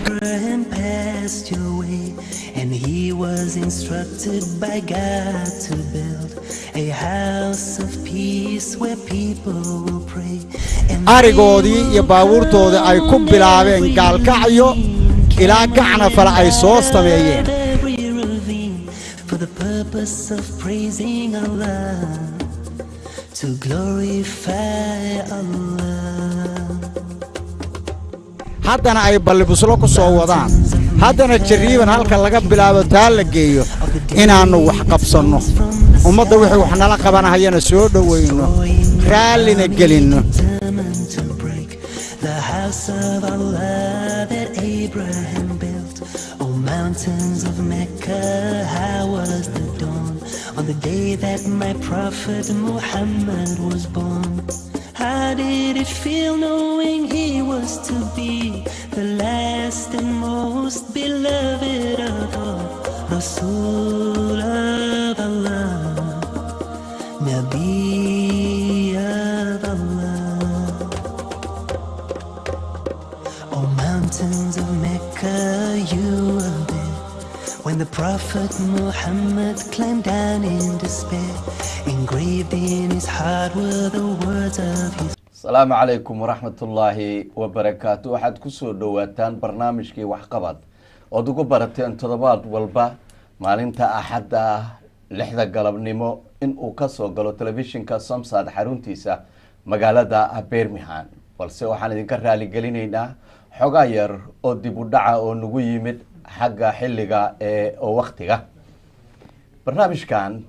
Abraham passed your way, and he was instructed by God to build a house of peace where people will pray. arigoodii iyo baabuurtooda ay ku bilaabeen gaalkacyo ilaa gacna fala ay soo sameeyeen for the purpose of praising Allah, to glorify Allah. haddana ay ballibuslo ku soo wadaan haddana jariiban halka laga bilaabo taa la geeyo inaannu wax qabsanno ummadda wixii wax nala qabanahayana soo dhowayno raallina gelinno The house of Allah that Abraham built. Oh, mountains of Mecca, how was the dawn on the day that my prophet Muhammad was born? How did it feel knowing he was to be the last and most beloved of all? Rasul of Allah, Nabi of Allah. Oh, mountains of Mecca, you were there when the Prophet Muhammad climbed down in despair. Engraved in his heart were the words of his. السلام عليكم ورحمة الله وبركاته. waxaad ku soo dhawaataan barnaamijkii waxqabad oo ugu barateen toddobaad walba maalinta axadda 6 galabnimo in uu ka soo galo telefishinka Samsad xaruntiisa magaalada Birmingham. balse waxaan idinka raali gelinaynaa xogaa yar oo dib u dhaca oo nagu yimid xagga xilliga oo waqtiga. barnaamijkan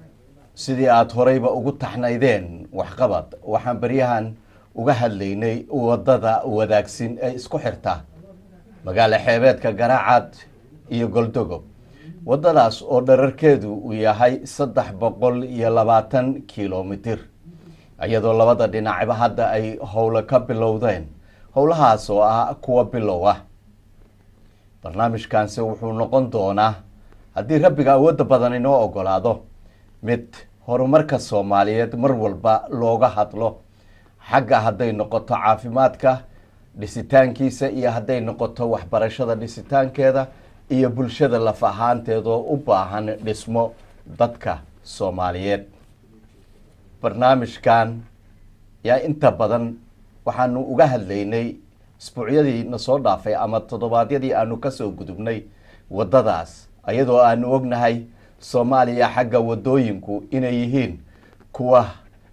sidii aad horeyba ugu taxnaydeen waxqabad waxaan baryahan uga hadlaynay wadada wadaagsin ee isku xirta magaalo xeebeedka Garaacad iyo Goldogob. wadadaas oo dhererkeedu uu yahay 320 kiiloomitir iyadoo labada dhinacba hadda ay howlo ka bilowdeen howlahaas oo ah kuwa bilow ah. barnaamijkaanse wuxuu noqon doonaa haddii rabbiga awoodda badan inoo ogolaado mid horumarka Soomaaliyeed mar walba looga hadlo xagga hadday noqoto caafimaadka dhisitaankiisa iyo hadday noqoto waxbarashada dhisitaankeeda iyo bulshada laf ahaanteeda u baahan dhismo dadka Soomaaliyeed. barnaamijkan yaa inta badan waxaanu uga hadlaynay isbuucyadii na soo dhaafay ama toddobaadyadii aanu ka soo gudubnay wadadaas ayadoo aanu ognahay Soomaaliya xagga wadooyinku inay yihiin kuwa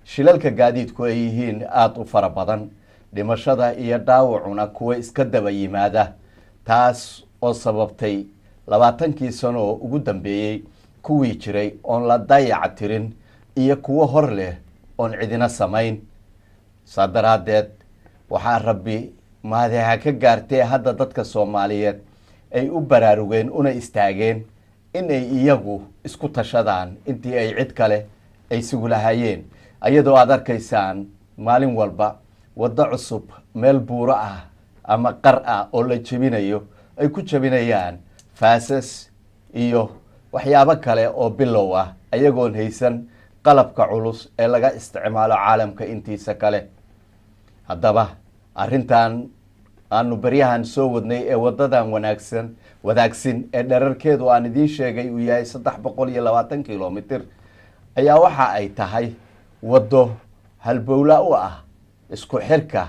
shilalka gaadiidku ay yihiin aad u fara badan dhimashada iyo dhaawacuna kuwa iska daba yimaada taas oo sababtay 20 sano ugu dambeeyay kuwii jiray oon la dayac tirin iyo kuwa hor leh oon cidina samayn. sadaraadeed waxaa rabbi maadaha ka gaartay hadda dadka Soomaaliyeed ay u baraarugeen una istaageen in ay iyagu isku tashadaan intii ay cid kale ay sugu lahaayeen ayadoo aad arkaysaan maalin walba wada cusub meel buuro ah ama qar ah oo la jabinayo ay ku jabinayaan faasas iyo waxyaabo kale oo bilow ah ayagoon haysan qalabka culus ee laga isticmaalo caalamka intiisa kale. haddaba arrintan aanu baryahan soo wadnay ee wadadan wadaagsin ee dhererkeedu aan idiin sheegay uu yahay 320 kiiloomitir ayaa waxa ay tahay wado halbowla u ah isku xirka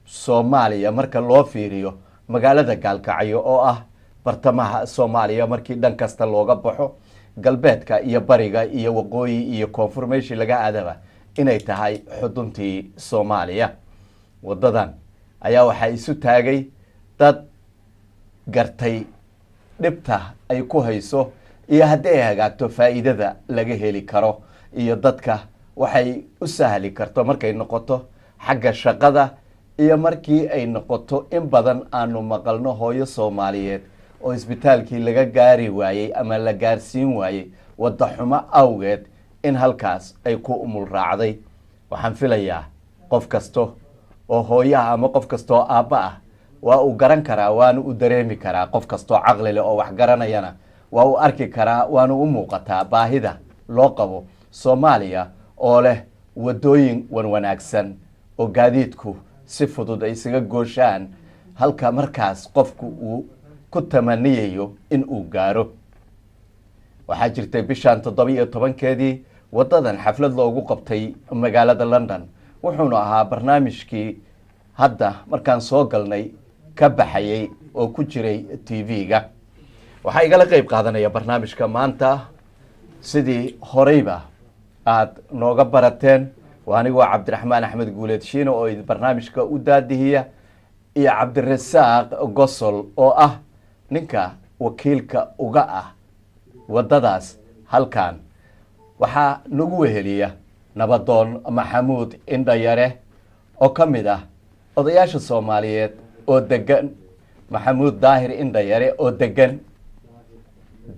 Soomaaliya marka loo fiiriyo magaalada Gaalkacyo oo ah bartamaha Soomaaliya markii dhan kasta looga baxo galbeedka iyo bariga iyo waqooyi iyo koonfurmeeshi laga aadaba inay tahay xuduntii Soomaaliya. wadadan ayaa waxa isu taagay dad gartay dhibta ay ku hayso iyo haddii ay hagaagto faa'iidada laga heli karo iyo dadka waxay u sahli karto markay noqoto xagga shaqada iyo markii ay noqoto in badan aanu maqalno hooyo Soomaaliyeed oo isbitaalkii laga gaari waayay ama la gaarsiin waayay wada xumo awgeed in halkaas ay ku umul raacday. waxaan filayaa qof kasto oo hooyaha ama qof kasto aabba ah waa uu garan karaa waana u dareemi karaa qof kastoo caqli leh oo wax garanayana waa uu arki karaa waana u muuqataa baahida loo qabo Soomaaliya oo leh wadooyin wanaagsan oo gaadiidku si fudud ay isaga gooshaan halka markaas qofku uu ku tamaniyayo in uu gaaro. waxaa jirtay bishan 17keedii wadadan xaflad loogu qabtay magaalada London wuxuuna ahaa barnaamijkii hadda markaan soo galnay ka baxayay oo ku jiray TV-ga. waxaa igala qayb qaadanaya barnaamijka maanta sidii horeyba aad nooga barateen waanigoo Cabdiraxmaan Axmed Guuleed Shiino oo barnaamijka u daadihiya iyo Cabdirasaaq Gosol oo ah ninka wakiilka uga ah wadadaas halkan. waxaa nagu weheliya Nabadoon Maxamuud Indhayare oo ka mid ah odayaasha Soomaaliyeed oo degan Maxamuud Daahir Indhayare oo degan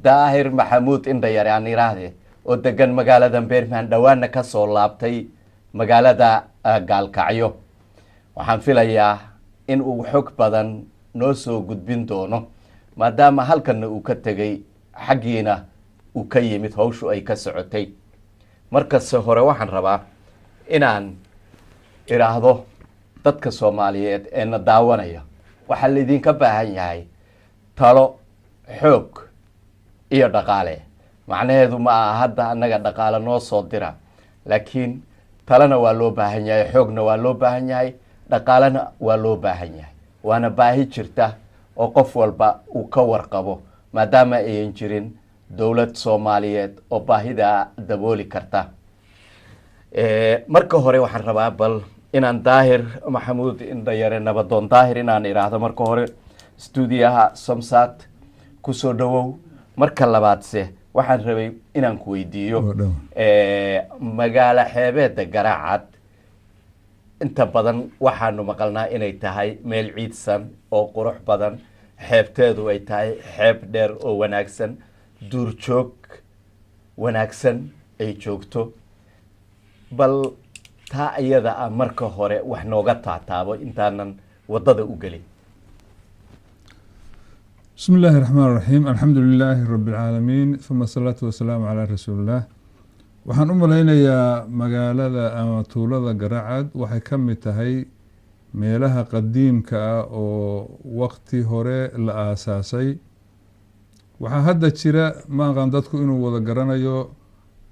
Daahir Maxamuud Indhayare aan iraahde oo degan magaalada Birmingham dhawaana ka soo laabtay magaalada Gaalkacyo. waxaan filayaa in uu xog badan noo soo gudbin doono maadaama halkan uu ka tagay xagiina uu ka yimid hawshu ay ka socotay. markaas hore waxaan rabaa inaan iraahdo dadka Soomaaliyeed ee na daawanaya waxa la idinka baahan yahay talo xoog iyo dhaqaale. macnaheedu ma aha hadda anaga dhaqaale noo soo dira laakiin talana waa loo baahan yahay xoogna waa loo baahan yahay dhaqaalena waa loo baahan yahay waana baahi jirta oo qof walba uu ka warqabo maadaama ayan jirin dawlad Soomaaliyeed oo baahida dabooli karta. marka hore waxaan rabaa bal inaan Daahir Maxamuud Indhayare Nabadoon Daahir inaan iraahdo marka hore stuudiyaha Somsat ku soo dhawow. marka labaadse waxaan rabay inaan ku weydiiyo magaala xeebeedda Garaacad inta badan waxaanu maqalnaa inay tahay meel ciidsan oo qurux badan xeebteedu ay tahay xeeb dheer oo wanaagsan duurjoog wanaagsan ay joogto. bal taa iyada ah marka hore wax nooga taataabo intaanan wadada u gelin. بسم الله الرحمن الرحيم الحمد لله رب العالمين ثم الصلاة والسلام على رسول الله. waxaan u malaynayaa magaalada ama tuulada Garaacad waxay ka mid tahay meelaha qadiimka ah oo waqti hore la aasaasay. waxaa hadda jira maaqan dadku inuu wada garanayo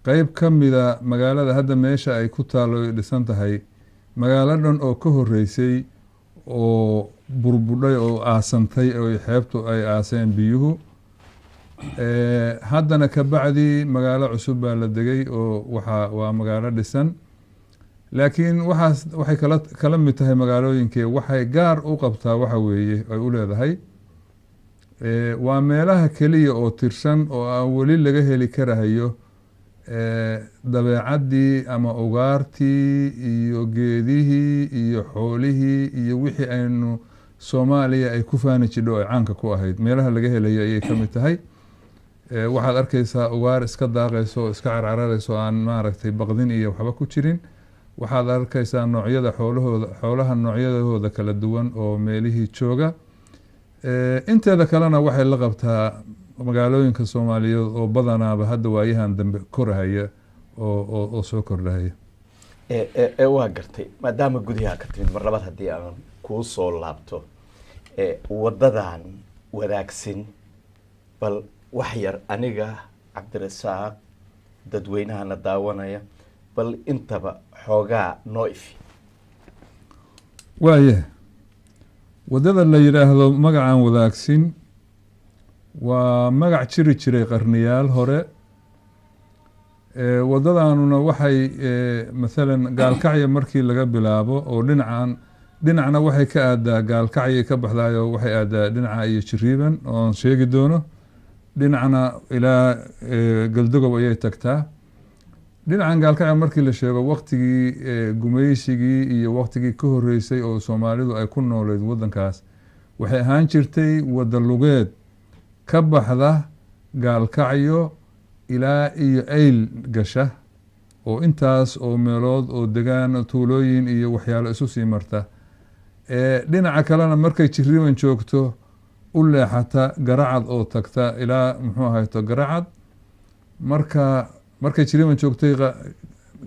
qayb ka mida magaalada hadda meesha ay ku taalo dhisan tahay magaaladan oo ka horeysay oo burbudhay oo aasantay oo xeebtu ay aaseen biyuhu. haddana ka bacdi magaalo cusub baa la degay oo waa magaalo dhisan laakiin waxay kala mid tahay magaalooyinkee waxay gaar u qabtaa waxa weeye ay u leedahay waa meelaha keliya oo tirsan oo aan weli laga heli karahayo dabeecaddii ama ugaartii iyo geedihii iyo xoolihii iyo wixii aynu Soomaaliya ay ku faani jidho ay caanka ku ahayd meelaha laga helayo ayay ka mid tahay. waxaad arkaysaa ugaar iska daaqayso oo iska carcararayso aan maaragtay baqdin iyo waxba ku jirin. waxaad arkaysaa noocyada xoolaha noocyadooda kala duwan oo meelihii jooga. inteeda kalena waxay la qabtaa magaalooyinka Soomaaliyeed oo badanaaba hadda waayahan dambe korahaya oo soo kordhaya. waa gartay maadaama gudaha ka timid mar labaad haddii aan kuu soo laabto wadadan wadaagsan bal wax yar aniga Cabdirasaaq dadweynahana daawanaya bal intaba xoogaa noo ifi. waaye wadada la yiraahdo magacan wadaagsan waa magac jiri jiray qarniyaal hore. wadadaanuna waxay maalan Gaalkacyo markii laga bilaabo oo dhinacna waxay ka aadaa Gaalkacyo ka baxdayo waxay aadaa dhinaca iyo Jiriiban oo sheegi doono dhinacna ilaa Galdogob ayay tagtaa. dhinacan Gaalkacyo markii la sheego waqtigii gumaysigii iyo waqtigii ka horeysay oo Soomaalidu ay ku nooleed wadankaas waxay ahaan jirtay wada lugeed ka baxda Gaalkacyo ilaa iyo Ayl gasha oo intaas oo meelood oo degaan tuulooyin iyo waxyaalo isu sii marta. dhinaca kalena markay Jiriban joogto u leexata Garacad oo tagta ilaa muxuu ahayto Garacad markay Jiriban joogtay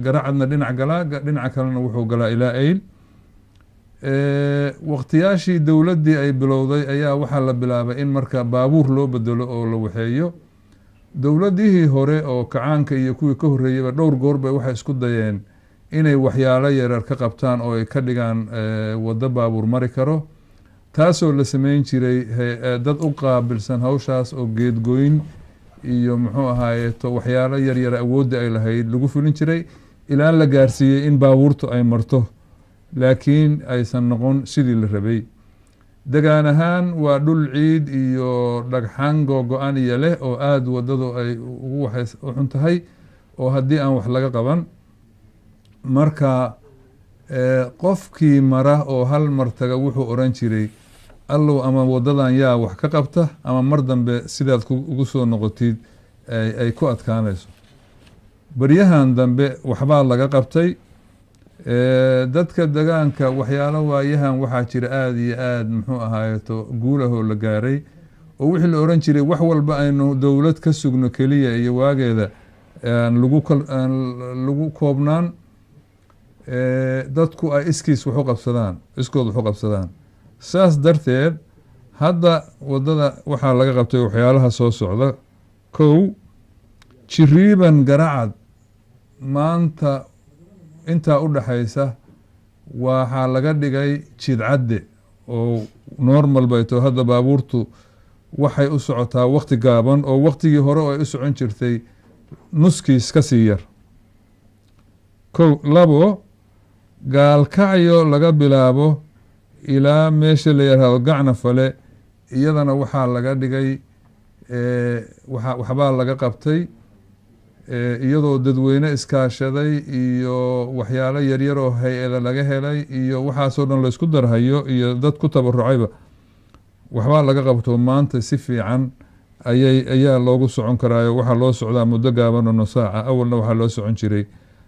Garacadna dhinac galaa dhinaca kalena wuxuu galaa ilaa Eyl waqtiyaashii dowladdii ay bilowday ayaa waxaa la bilaabay in marka baabuur loo bedelo oo la waxeeyo dowladihii hore oo kacaanka iyo kuwii ka horreeyayba dhowr goor bay waxay isku dayeen inay waxyaalo yaryar ka qabtaan oo ay ka dhigaan waddo baabuur mari karo taasoo la samayn jiray dad u qaabilsan hawshaas oo geedgoyn iyo muxuu ahaayeeto waxyaalo yaryar awoodda ay lahayd lagu fulin jiray ilaa la gaarsiiyey in baabuurtu ay marto laakiin aysan noqon sidii la rabay degaan ahaan waa dhul ciid iyo dhagxaan googo-an iyo leh oo aada waddadu ay ugu u xun tahay oo haddii aan wax laga qaban marka qofkii mara oo hal mar taga wuxuu oran jiray allow ama waddadan yaa wax ka qabta ama mar dambe sidaad ugu soo noqotid ay ku adkaanayso baryahan dambe waxbaa laga qabtay dadka degaanka waxyaalo waayahan waxaa jira aada iyo aada muxuu ahaayeto guulahoo la gaaray oo wixii la oran jiray wax walba aynu dowlad ka sugno keliya iyo waageeda aan lagu koobnaan dadku ay iskood wax u qabsadaan saas darteed hadda waddada waxaa laga qabtay waxyaalaha soo socda 1 Jiriban Garacad maanta intaa u dhaxaysa waxaa laga dhigay jidcadde oo normal bay tahay hadda baabuurtu waxay u socotaa waqti gaaban oo waqtigii hore oo ay u socon jirtay nuskiis ka sii yar 2 Gaalkacyo laga bilaabo ilaa meesha la yiraahdo Gacna Fale iyadana waxaa laga dhigay waxbaa laga qabtay iyadoo dadweyne iskaashaday iyo waxyaalo yaryar oo hay-ada laga helay iyo waxaasoo dhan la isku darhayo iyo dad ku tabarucayba waxbaa laga qabto maanta si fiican ayaa loogu socon karaayo waxaa loo socdaa muddo gaaban oo nus saaca awalna waxaa loo socon jiray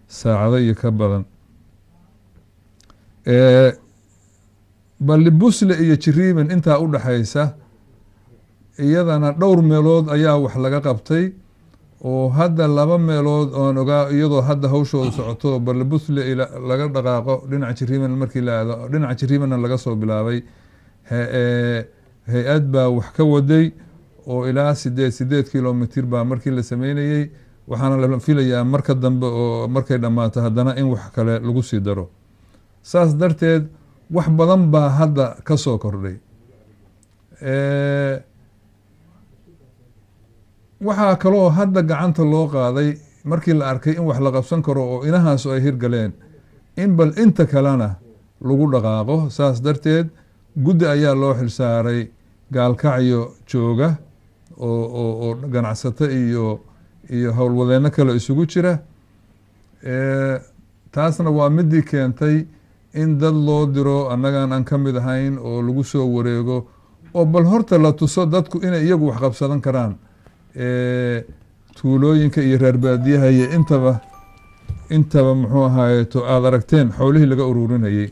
saacado iyo ka badan Balibusle iyo Jiriban intaa u dhaxaysa iyadana dhowr meelood ayaa wax laga qabtay oo hadda 2 meelood oo ogaa iyadoo hadda hawshooda socoto Balibusle laga dhaqaaqo dhinaca Jiriban markii la aado dhinaca Jiriban laga soo bilaabay hay-ad baa wax ka waday oo ilaa 8 kilomitir baa markii la sameynayay waxaana la filayaa marka dambe oo markay dhamaato haddana in wax kale lagu sii daro saas darteed wax badan baa hadda ka soo kordhay waxaa kaloo hadda gacanta loo qaaday markii la arkay in wax la qabsan karo oo inahaas ay hirgaleen in bal inta kalena lagu dhaqaaqo saas darteed guddi ayaa loo xilsaaray Gaalkacyo jooga oo ganacsato iyo howlwadeeno kale isugu jira taasna waa midii keentay in dad loo diro annagaan aan ka mid ahayn oo lagu soo wareego oo bal horta la tuso dadku inay iyagu wax qabsadan karaan tuulooyinka iyo reer baadiyaha iyo intaba muxuu ahaayeeto aada aragteen xoolihii laga ururinayay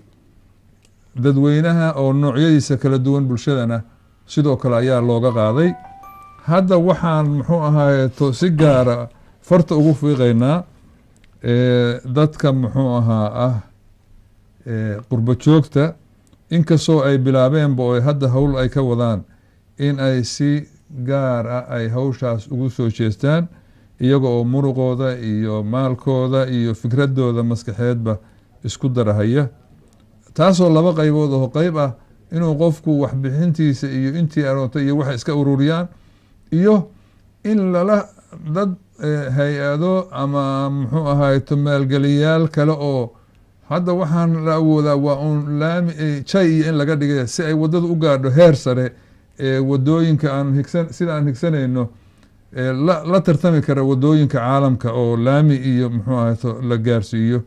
dadweynaha oo noocyadiisa kala duwan bulshadana sidoo kale ayaa looga qaaday hadda waxaan muxuu ahaayeeto si gaara farta ugu fiiqaynaa dadka muxuu ahaa qurbo joogta inkastoo ay bilaabeenba oo hadda howl ay ka wadaan in ay si gaar ah ay hawshaas ugu soo jeestaan iyaga oo muruqooda iyo maalkooda iyo fikradooda maskaxeedba isku darahaya taasoo 2 qaybood oo qayb ah inuu qofku wax bixintiisa iyo intii aroonta iyo wax iska ururiyaan iyo in dad hay-ado ama muxuu ahaayeeto maalgeliyaal kale oo hadda waxaan la awoodaa waa un laami jay iyo in laga dhigay si ay waddadu u gaadho heer sare wadooyinka sida aan higsanayno la tartami kara wadooyinka caalamka oo laami iyo muxuu ahaayeeto la gaarsiiyo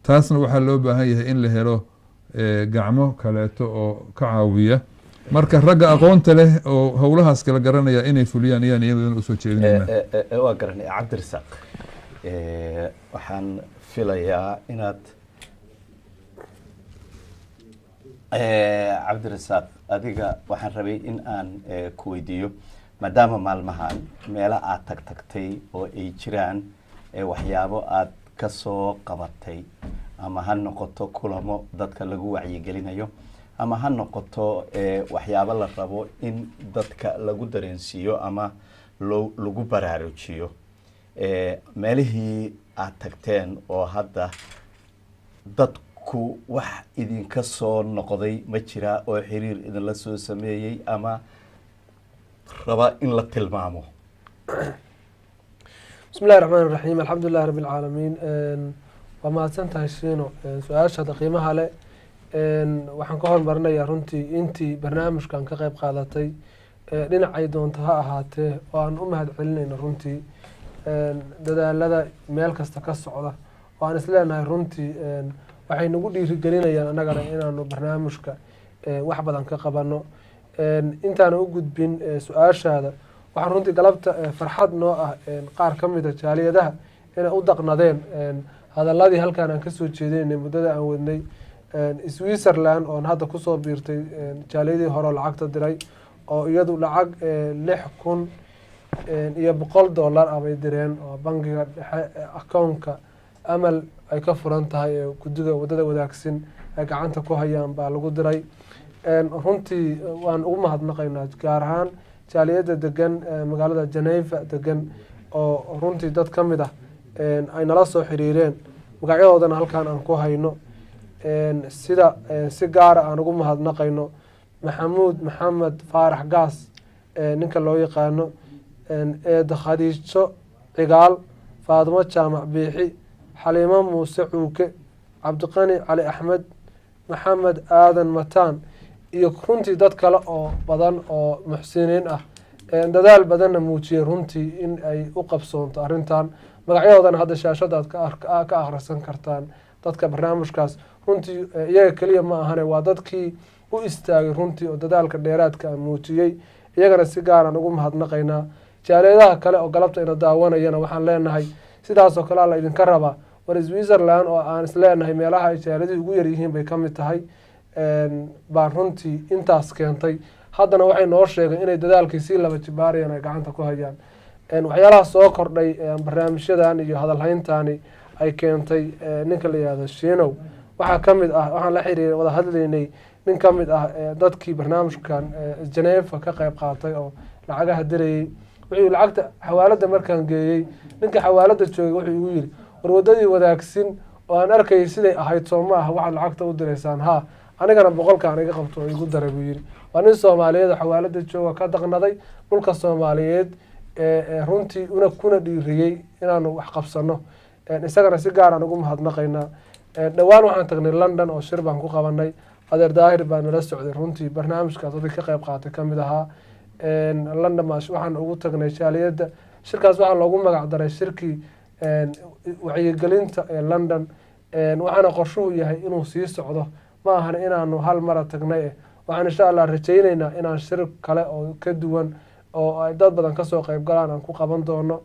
taasna waxaa loo baahan yahay in la helo gacmo kaleeto oo ka caawiya marka ragga aqoonta leh oo howlahaas kala garanaya inay fuliyaan ayaan iyadana usoo jeedinayna waa garanay Cabdirasaaq waxaan filayaa inaad cabdirasaaq adiga waxaan rabay in aan ku weydiiyo maadaama maalmahan meelo aad tagtay oo ay jiraan waxyaabo aad ka soo qabatay ama ha noqoto kulamo dadka lagu wacyigelinayo ama ha noqoto waxyaabo la rabo in dadka lagu dareensiiyo ama lagu baraarujiyo meelihii aad tagteen oo hadda dadku wax idinka soo noqday ma jira oo xiriir idinla soo sameeyey ama raba in la tilmaamo بسم الله الرحمن الرحيم الحمد لله رب العالمين وما سنتها شينو سؤال هذا قيمها له waxaan ka hormarinayaa runtii intii barnaamijkan ka qayb qaadatay dhinacay doonto ha ahaatee oo aan u mahad celinayno runtii dadaalada meel kasta ka socda oo aan isleenahay runtii waxay nagu dhiirigelinayaan annagana inaanu barnaamijka wax badan ka qabano intaana u gudbin su-aashaada waxaan runtii galabta farxad noo ah qaar ka mida jaaliyadaha inay u daqnadeen hadaladii halkaan aan kasoo jeedinay muddada aan wadnay Switzerland oon hadda kusoo biirtay jaaliyadii hore lacagta diray oo iyadu lacag 6,100 dollar abay direen oo bangiga dhexe akoonka amal ay ka furan tahay gudiga wadada wadaagsan ay gacanta ku hayaan baa lagu diray runtii waan ugu mahadnaqaynaa gaar ahaan jaaliyada degan magaalada Geneva degan oo runtii dad ka mid ah ay nala soo xiriireen magacyadoodana halkaan aan ku hayno sida si gaar ah aan ugu mahadnaqayno maxamuud maxamed faarax gaas ninka loo yaqaano khadiijo cigaal faadimo jaamac biixi xaliimo muuse cuuke cabdiqani cali axmed maxamed aadan mataan iyo runtii dad kale oo badan oo muxsiniin ah dadaal badanna muujiyey runtii in ay u qabsoonto arrintan magacyadoodana hadda shaashadaad ka akhrisan kartaan dadka barnaamijkaas runtii iyaga keliya ma ahane waa dadkii u istaagay runtii oo dadaalka dheeraadka muujiyey iyagana si gaaraan ugu mahadnaqaynaa jaaliyadaha kale oo galabta ina daawanayana waxaan leenahay sidaas oo kale la idinka rabaa war Switzerland oo aan isleenahay meelaha ay jaaliyadii ugu yar yihiin bay ka mid tahay baan runtii intaas keentay haddana waxay noo sheegeen inay dadaalkii si laba jibaarayaan ay gacanta ku hayaan waxyaalaha soo kordhay barnaamijyadan iyo hadalhayntaani ay keentay ninka la yiraahdo Shiinow waxaa ka mid ah waxaan la xiriiray wada hadlaynay nin ka mid ah dadkii barnaamijkan Geneva ka qayb qaatay oo lacagaha dirayay wuxuu lacagta xawaalada markaan geeyay ninka xawaalada joogay wuxuu igu yiri war wadadii wadaagsin oo aan arkay siday ahayd Soomaaliya waxa lacagta u direysaan ha anigana boqolkaan iga qabto oo igu daray buu yiri waa nin Soomaaliyeed xawaalada jooga ka daqnaday dhulka Soomaaliyeed runtii una kuna dhiiriyay inaanu wax qabsano isagana si gaar ah ugu mahadnaqaynaa dhawaan waxaan tagnay London oo shir baan ku qabanay adeer daahir baan nala socday runtii barnaamijkaas oo ka qayb qaatay kamid ahaa London waxaan ugu tagnay jaaliyada shirkaas waxaa loogu magac daray shirkii wacyigelinta London waxaana qorshuhu yahay inuu sii socdo ma ahan inaanu hal mar tagnay waxaan insha Allah rajaynaynaa inaan shir kale oo ka duwan oo ay dad badan ka soo qayb galaan aan ku qaban doono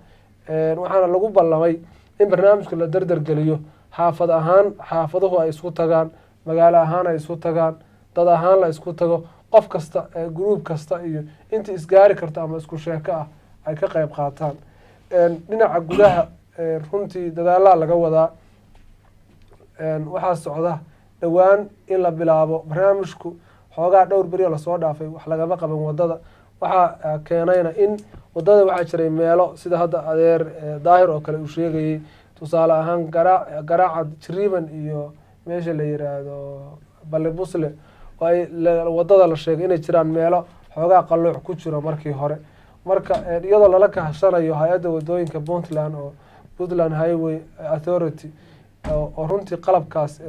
waxaana lagu ballamay in barnaamijka la dardar geliyo xaafad ahaan xaafaduhu ay isku tagaan magaalo ahaan ay isku tagaan dad ahaan la isku tago qof kasta group kasta iyo intii isgaari karta ama isku sheeko ah ay ka qayb qaataan dhinaca gudaha runtii dadaalada laga wadaa waxaa socda dhawaan in la bilaabo barnaamijku xoogaa dhowr beri la soo dhaafay wax lagama qaban wadada waxaa keenayna in wadada waxaa jiray meelo sida hadda adeer daahir oo kale uu sheegayay tusaale ahaan garaaca Jiriban iyo meesha la yiraahdo Balebusle oo ay wadada la sheegay inay jiraan meelo xoogaa qalooc ku jiro markii hore marka iyadoo lala kahashanayo hay'adda wadooyinka Puntland oo Puntland Highway Authority oo runtii qalabkaas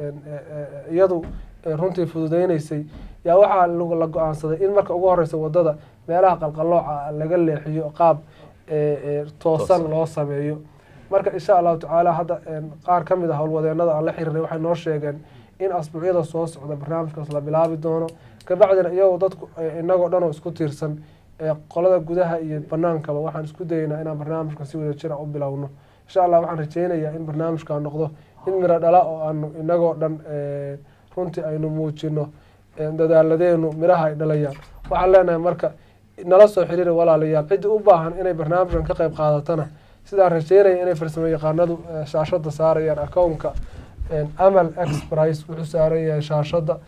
iyadu runtii fududeynaysay yaa waxaa la go'aansaday in marka ugu horeysa wadada meelaha qalqalooca laga leexiyo qaab toosan loo sameeyo marka insha Allah taala hadda qaar kamid ah hawlwadeenada aan la xiriiray waxay noo sheegeen in asbuucyada soo socda barnaamijkaas la bilaabi doono ka bacdina iyagoo dadku inagoo dhan oo isku tiirsan qolada gudaha iyo banaankaba waxaan isku dayaynaa inaan barnaamijka si wada jir ah u bilowno insha Allah waxaan rajaynayaa in barnaamijka noqdo in mira dhala oo aan inagoo dhan runtii aynu muujino dadaaladeenu miraha ay dhalayaan. waxaan leenahay marka nala soo xiriira walaalayaal ciddii u baahan inay barnaamijkan ka qayb qaadatana sidaan rajeynaya inay farsamo yaqaanadu shaashada saarayaan akoonka amal exprice wuxuu saaran yahay shaashada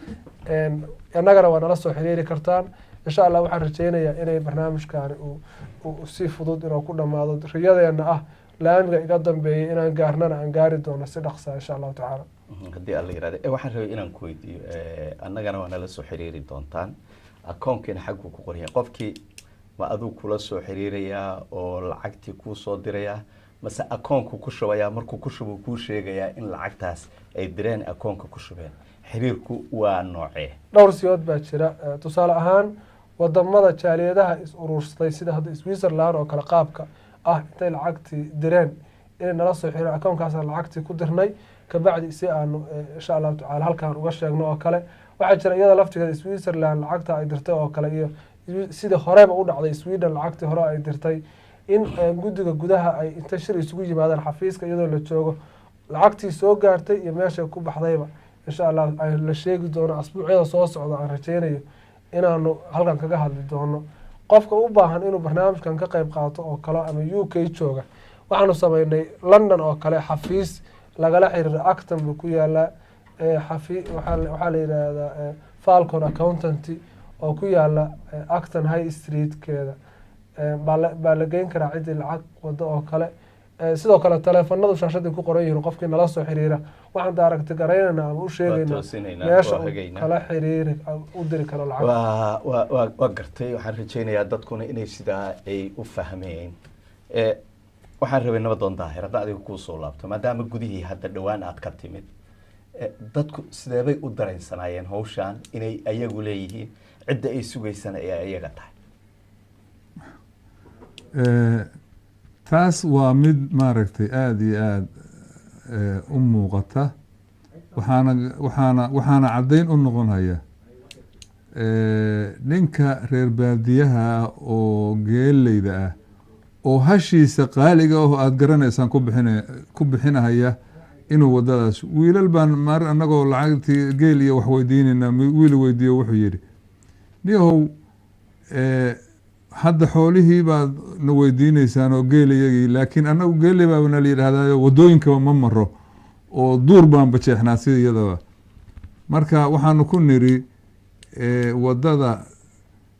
annagana waa nala soo xiriiri kartaan insha allah. waxaan rajeynayaa inay barnaamijkaani uu si fudud inuu ku dhammaado riyadeena ah laamiga iga dambeeyay inaan gaarnana aan gaari doono si dhaqsa insha allahu tacaala. haddii alla yirahdo waxaan rabay inaan ku weydiiyo annagana waa nala soo xiriiri doontaan akoonkiina xaguu ku qoraya qofkii ma aduu kula soo xiriirayaa oo lacagtii kuu soo dirayaa mase akoonku ku shubayaa markuu ku shubo kuu sheegayaa in lacagtaas ay direen akoonka ku shubeen xiriirku waa noocee? dhowr siyood baa jira. tusaale ahaan wadamada jaaliyadaha is urursaday sida hadda Switzerland oo kale qaabka ah intay lacagtii direen inay nala soo xiriir akoonkaasaan lacagtii ku dirnay kabacdi si aanu insha allahu tacaala halkaan uga sheegno oo kale. waxaa jira iyada laftigeeda Switzerland lacagta ay dirtay oo kale iyo sida horeba u dhacday Sweden lacagtii hore ay dirtay in guddiga gudaha ay inta shir isugu yimaadaan xafiiska iyadoo la joogo lacagtii soo gaartay iyo meesha ku baxdayba insha allah ay la sheegi doono asbuucyada soo socda. aan rajeynayo inaanu halkan kaga hadli doono qofka u baahan inuu barnaamijkan ka qayb qaato oo kale ama UK jooga. waxaanu sameynay London oo kale xafiis lagala xiriiro Acton buu ku yaalaa waxaa la yidhaahdaa Falcon Accountancy oo ku yaala Acton High Street-keeda baa la geyn karaa ciddii lacag wado oo kale. sidoo kale taleefanadu shaashadii ku qoran yihiin qofkii nala soo xiriira waxaan daaragti garaynayna ama u sheegayna meesha kala xiriiri u diri karo lacag. waa gartay. waxaan rajeynayaa dadkuna inay sidaa ay u fahmeen. waxaan rabay nabadoon daahir hadda adiga kuu soo laabto maadaama gudihii hadda dhowaan aad ka timid dadku sideebay u dareensanaayeen hawshaan inay ayagu leeyihiin cidda ay sugaysana ee ayaga tahay? taas waa mid maaragtay aada iyo aada u muuqata waxaana caddayn u noqonaya ninka reer baadiyaha ah oo geeleyda ah oo hashiisa qaaliga ah oo aada garanaysaan ku bixinahaya inuu wadadaas wiilal baan mar annagoo lacagtii geel iyo wax weydiinayna wiil weydiiyo wuxuu yidhi niyahow hadda xoolihii baad na weydiineysaan oo geelayagii laakiin annagu geeley baa na la yidhaahdayo waddooyinkaba ma maro oo duur baan bajeexnaa sida iyadaba. marka waxaanu ku niri waddada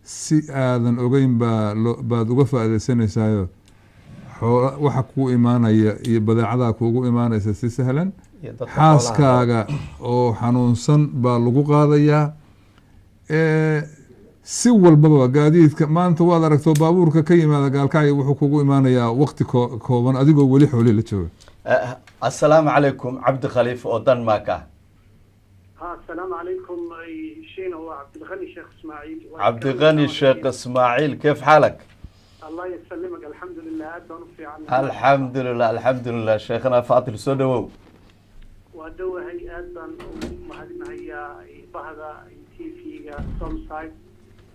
si aadan ogeyn baad uga faa'iidaysanaysayo waxa kuu imaanaya iyo badeecadaha kuugu imaanaysa si sahlan. xaaskaaga oo xanuunsan baa lagu qaadayaa si walbaba gaadiidka maanta waad aragto baabuurka ka yimaada gaalkacyo wuxuu kugu imaanayaa waqti kooban adigoo weli xooli la jooga. assalaamu calaykum cabdi khaliif oo Denmark ah. السلام عليكم شينا وعبد الغني شيخ اسماعيل. عبد الغني شيخ اسماعيل كيف حالك؟ الله يسلمك الحمد لله في الحمد لله الحمد لله شيخنا فاضل سودو ودو هي أيضا مهدنا هي بهذا تي في سوم سايت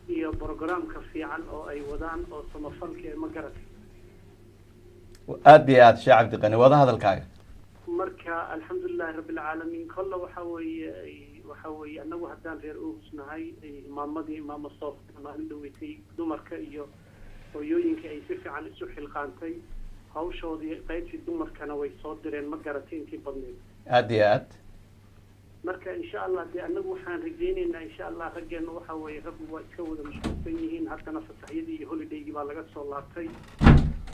هي برنامج كفي عن أو أي ودان أو صنفان كمجرد أدي أد شيخ عبد الغني وضع هذا الكاي مركا الحمد لله رب العالمين كله وحوي أنه هدان غير أوسنا هاي مامدي مام الصوف ما عنده ويتي دمرك إياه ويوينك أي سفي عن السوح القانتي هاوشو دي قيد في الدمر كانوا ويصدرين مقرتين كي بدنين أديات مركا إن شاء الله دي أنه حان رجينينا إن شاء الله رجينا وحوي رب ويتكود مشكلتين حتى نفس حيدي هولي دي جبال لقد صلاتي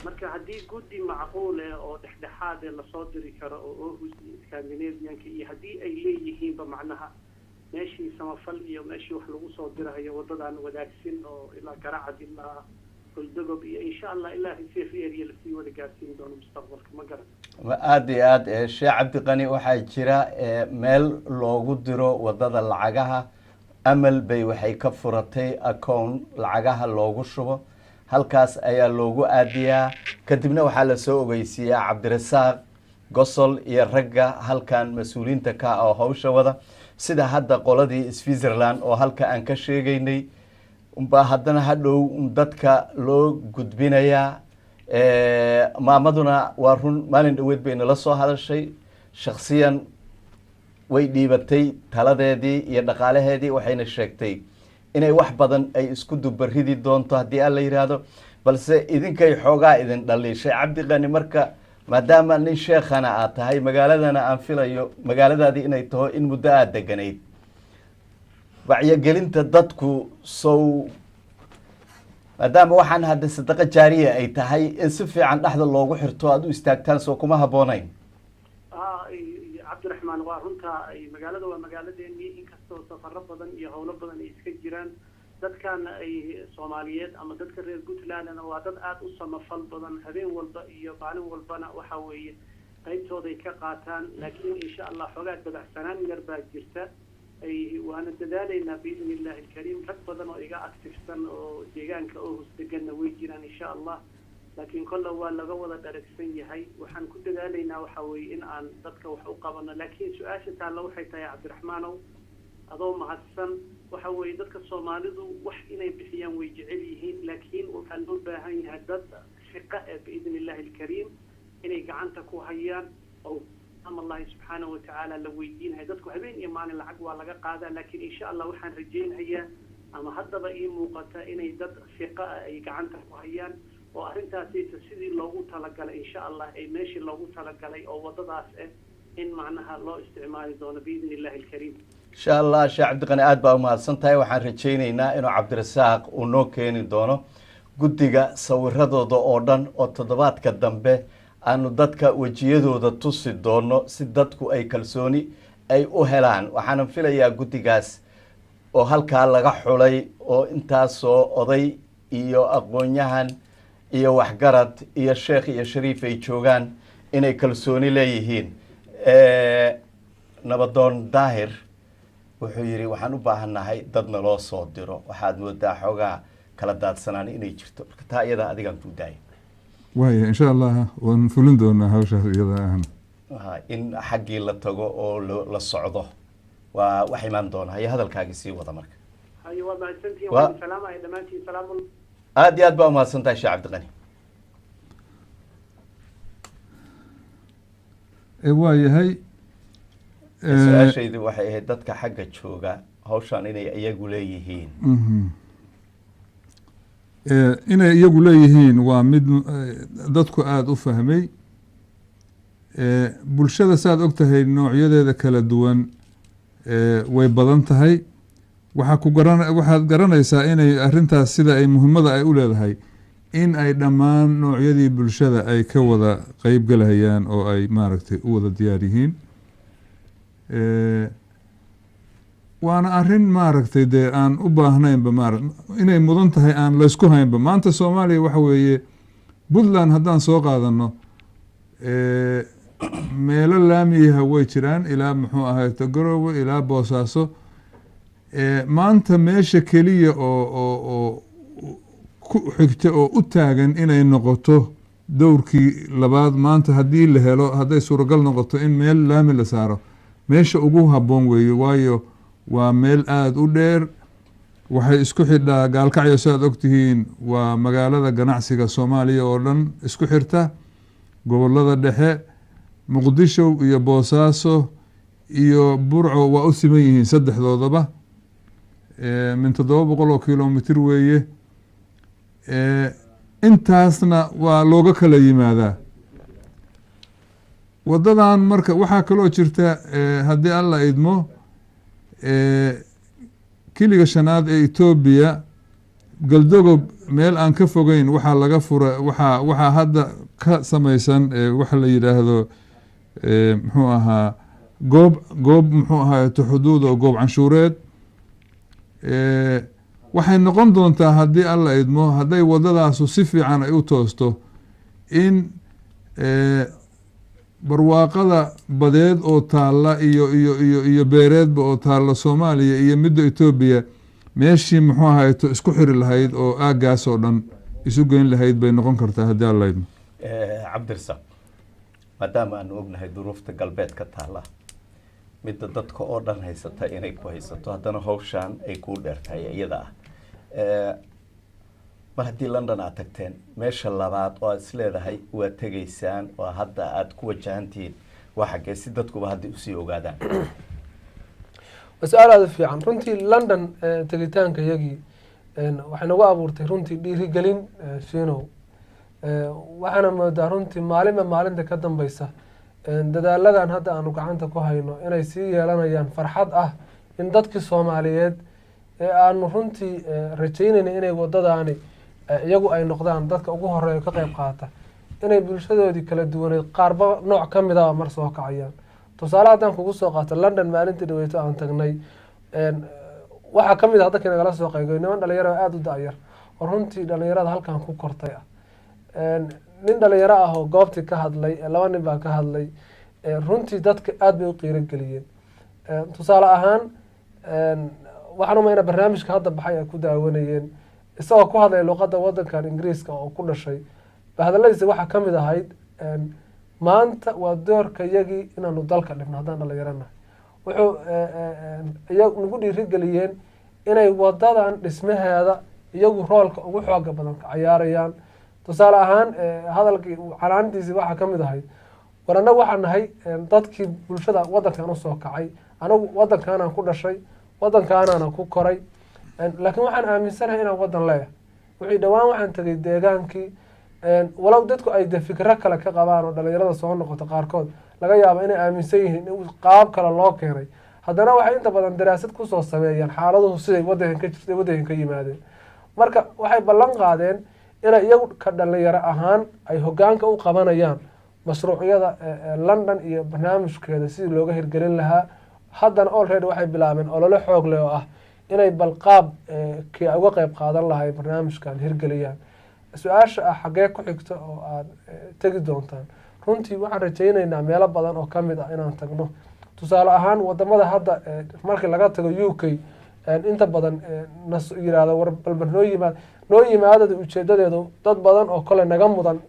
مركا هدي قدي معقولة أو دحدحاد اللي صادري كرا أو إسكندنافيا كي هدي أي ليه بمعناها ماشي سمافل وماشي وحلو صادرها هي وضدان وداكسين أو إلى كرعد إلى الدقب إن شاء الله إلا يصير في أريال في ولا قاسين دون مستقبل كما قرأت. aad Sheekh Cabdi Qani waxaa jira meel loogu diro wadada lacagaha amal bay waxay ka furatay account lacagaha loogu shubo halkaas ayaa loogu aadiyaa kadibna waxaa la soo ogeysiiyaa Cabdirasaaq Gosol iyo ragga halkan mas'uuliinta ka ah hawsha wada sida hadda qoladii Switzerland oo halka aan ka sheegaynay umba haddana hadhow dadka loo gudbinayaa maamaduna waa run maalin dhaweed bay nala soo hadashay shakhsiyan way dhiibatay taladeedii iyo dhaqaalaheedii waxayna sheegtay inay wax badan ay isku dubaridi doonto haddii aan la yidhaahdo balse idinkay xoogaa idin dhaliishay cabdiqani marka maadaama nin sheekhana aad tahay magaaladana aan filayo magaaladaadii inay taho in muddo aad deganayd wacyigelinta dadku sow maadaama waxaan hadda sadaqa jaariya ay tahay in si fiican dhexda loogu xirto aad u istaagtaan soo kuma habboonayn cabdiraxmaan waa runtaa magaalada waa magaaladeennii inkastoo safaro badan iyo howlo badan ay iska jiraan dadkan ay soomaaliyeed ama dadka reer puntlandna waa dad aada u samafal badan habeen walba iyo maalin walbana waxa weeye qaybtooday ka qaataan laakiin insha allah xoogaa dabacsanaan yar baa jirta waana dadaalaynaa biidni illahi alkariim rag badan oo iga actifsan oo deegaanka oo hosdeganna way jiraan insha allah laakiin kolle waa laga wada dharagsan yahay waxaan ku dadaalaynaa waxa weeye in aan dadka wax u qabano laakiin su-aasha taalla waxay tahay cabdiraxmaanow adoo mahadsan waxa weeye dadka soomaalidu wax inay bixiyaan way jecel yihiin laakiin waxaa loo baahan yahay dad fiqa biidni illahi alkariim inay gacanta ku hayaan oo allahi subxaanahu watacaala la weydiinahay dadku habeen iyo maalin lacag waa laga qaadaa laakiin insha allah waxaan rajaynayaa ama haddaba ii muuqata inay dad fiqa ay gacanta ku hayaan oo arrintaasita sidii loogu talagalay insha allah ay meeshii loogu talagalay oo wadadaas in macnaha loo isticmaali doono biidni illahi alkariim insha allah sheekh cabdiqani aad baa umahadsan tahay waxaan rajaynaynaa inuu cabdirasaaq uu noo keeni doono guddiga sawiradooda oo dhan oo toddobaadka dambe aanu dadka wejiyadooda tusi doono si dadku ay kalsooni ay u helaan waxaanan filayaa guddigaas oo halkaa laga xulay oo intaasoo oday iyo aqoon-yahan iyo waxgarad iyo sheekh iyo shariif ay joogaan inay kalsooni leeyihiin nabadoon daahir wuxuu yidhi waxaan u baahannahay dad naloo soo diro waxaad moodaa xoogaa kala daadsanaan inay jirto marka taa iyadaa adigaan kuu daaya waaya insha allah waan fulin doonaa hawshaas iyada ahna in xaggii la tago oo la socdo waa wax imaan doona hayo hadalkaagii sii wada marka hayo waa mahadsantihiin waan salaamaya dhammaantiin salaamu aada iyo aad baa umahadsan tahay sheekh cabdiqani waa yahay su-aashaydu waxay ahayd dadka xagga jooga hawshaan inay iyagu leeyihiin inay iyagu leeyihiin waa mid dadku aada u fahmay bulshada saaad og tahay noocyadeeda kala duwan way badan tahay waxaad garanaysaa inay arintaas sida ay muhiimada ay u leedahay in ay dhammaan noocyadii bulshada ay ka wada qeybgalahayaan oo ay maaragtay u wada diyaar yihiin waana arin maaragtay dee aan u baahnaynba inay mudan tahay aan laysku haynba maanta soomaaliya waxa weeye puntland haddaan soo qaadano meelo laamiyaha way jiraan ilaa muxuu ahay garowe ilaa boosaaso maanta meesha keliya oo ku xigta oo u taagan inay noqoto dowrkii labaad maanta haddii la helo hadday suuragal noqoto in meel laami la saaro meesha ugu habboon weeye waayo waa meel aada u dheer waxay isku xidhaa gaalkacyo si aad ogtihiin waa magaalada ganacsiga soomaaliya oo dhan isku xirta gobolada dhexe muqdisho iyo boosaaso iyo burco waa u siman yihiin saddexdoodaba min 700 kilomitr weeye intaasna waa looga kala yimaadaa wadadan marka waxaa kaloo jirta haddii alla idmo kiliga shanaad ee Ethiopia galdogob meel aan ka fogeyn waxaa laga fura waxaa hadda ka samaysan waxa la yiraahdo muxuu ahaa goob muxuu ahaa xuduud oo goob canshuureed waxay noqon doontaa haddii alla idmo hadday wadadaasu si fiican ay u toosto in barwaaqada badeed oo taalla iyo beereedba oo taalla Soomaaliya iyo midda Ethiopia meeshii muxuu ahaa isku xiri lahayd oo aagaas oo dhan isu geyn lahayd bay noqon kartaa haddii alla idmo cabdirsaaq maadaama aan ognahay duruufta galbeed ka taala midda dadka oo dhan haysata inay ku haysato haddana hawshaan ay ku dheertahay iyada mar haddii London aad tagteen meesha labaad oo aad isleedahay waa tegaysaan oo hadda aad ku wajahantiin waa xagee si dadkuba haddii usii ogaadaan su-aal aada u fiican runtii london tegitaanka yagii waxay nagu abuurtay runtii dhiirigelin shiinow waxaana moodaa runtii maalinba maalinta ka dambeysa dadaaladan hadda aanu gacanta ku hayno inay sii yeelanayaan farxad ah in dadkii soomaaliyeed ee aanu runtii rajaynayna inay wadadaani iyagu ay noqdaan dadka ugu horeeya ka qayb qaata inay bulshadoodii kala duwaneed qaarba nooc ka mid ah mar soo kacayaan tusaale haddaan kugu soo qaato london maalintii dhaweyto aan tagnay waxaa ka mid ah dadkii nagala soo qaygoy niman dhalinyaro aada u da-yar oo runtii dhalinyarada halkan ku kortay ah nin dhalinyaro ah oo goobtii ka hadlay 2 nin baa ka hadlay runtii dadka aada bay u qiirogeliyeen tusaale ahaan waxaan umayna barnaamijka hadda baxay ay ku daawanayeen isagoo ku hadlaya luqadda wadankan ingiriiska oo ku dhashay bahadaladiisa waxaa ka mid ahayd maanta waa doorka yagii inaanu dalka dhibno haddaan dhalinyaranahay wuxuu nagu dhiirigeliyeen inay wadadan dhismaheeda iyagu roolka ugu xooga badan ka cayaarayaan tusaale ahaan hadalkii canaantiisii waxaa ka mid ahayd war annagu waxaan nahay dadkii bulshada wadankan usoo kacay anagu wadankaanaan ku dhashay wadankaanaana ku koray laakiin waxaan aaminsanahay inaan wadan leeyahay wixii dhowaan waxaan tegay deegaankii walow dadku ay de fikro kale ka qabaan oo dhalinyarada soo noqoto qaarkood laga yaabo inay aaminsan yihiin in qaab kale loo keenay haddana waxay inta badan daraasad kusoo sameeyaan xaaladuhu siday wadankan ka jirtay wadankan ka yimaadeen marka waxay ballan qaadeen inay iyagu ka dhalinyaro ahaan ay hogaanka u qabanayaan mashruucyada london iyo barnaamijkeeda sidii looga hirgelin lahaa haddana already waxay bilaabeen olole xoog leh oo ah inay balqaab kii uga qayb qaadan lahay barnaamijkan hirgeliyaan su-aasha ah xaggee ku xigta oo aad tegi doontaan runtii waxaan rajaynaynaa meelo badan oo ka mid ah inaan tagno tusaale ahaan wadamada hadda markii laga tago u k inta badan yirahdo war balba noo yimaadada ujeedadeedu dad badan oo kale naga mudan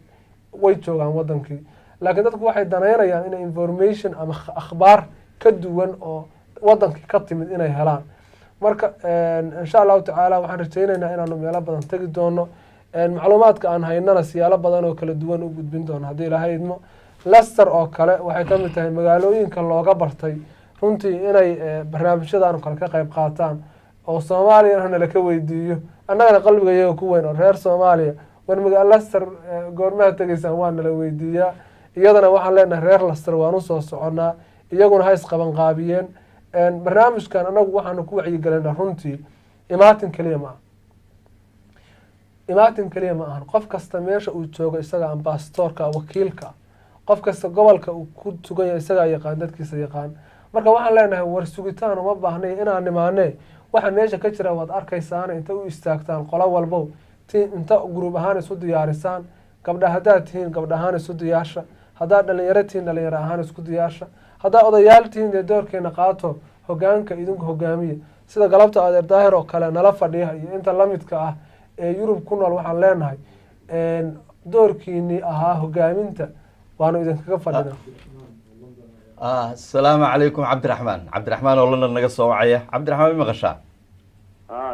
way joogaan wadankii laakiin dadku waxay danaynayaan inay information ama akhbaar ka duwan oo wadankii ka timid inay helaan marka insha allahu tacaala waxaan rajaynaynaa inaanu meelo badan tegi doono macluumaadka aan haynana siyaalo badan oo kala duwan u gudbin doono haddii ilaahay idmo Leicester oo kale waxay ka mid tahay magaalooyinka looga bartay runtii inay barnaamijyadan kale ka qayb qaataan oo Soomaaliya nala ka weydiiyo annagana qalbigayaga ku weyn oo reer Soomaaliya war magaalo Leicester goorma tagaysaan waa nala weydiiyaa iyadana waxaan leenahay reer Leicester waan u soo soconaa iyaguna hay isqaban qaabiyeen barnaamijkan anagu waxaanu ku wacyigelinaa runtii imaatin kaliya ma ahan qof kasta meesha uu joogo isaga ambassadorka wakiilka qof kasta gobolka uu ku sugan yahay isaga yaqaan dadkiisa yaqaan marka waxaan leenahay war sugitaan uma baahnay inaan nimaane waxa meesha ka jira waad arkaysaan inta u istaagtaan qolo walbo inta group ahaan isu diyaarisaan gabdhaha haddaad tihiin gabdhahaan isu diyaarsha haddaad dhalinyaro tihiin dhalinyaro ahaan isku diyaarsha haddaad odayaal tihiin dee doorkeena qaato hogaanka idinku hogaamiya sida galabta adeer daahir oo kale nala fadhiya iyo inta lamidka ah ee Yurub ku nool waxaan leenahay doorkiini ahaa hogaaminta waanu idinkaga fadhina السلام عليكم عبد الرحمن والله نغا سو وعيا عبد الرحمن ما قشا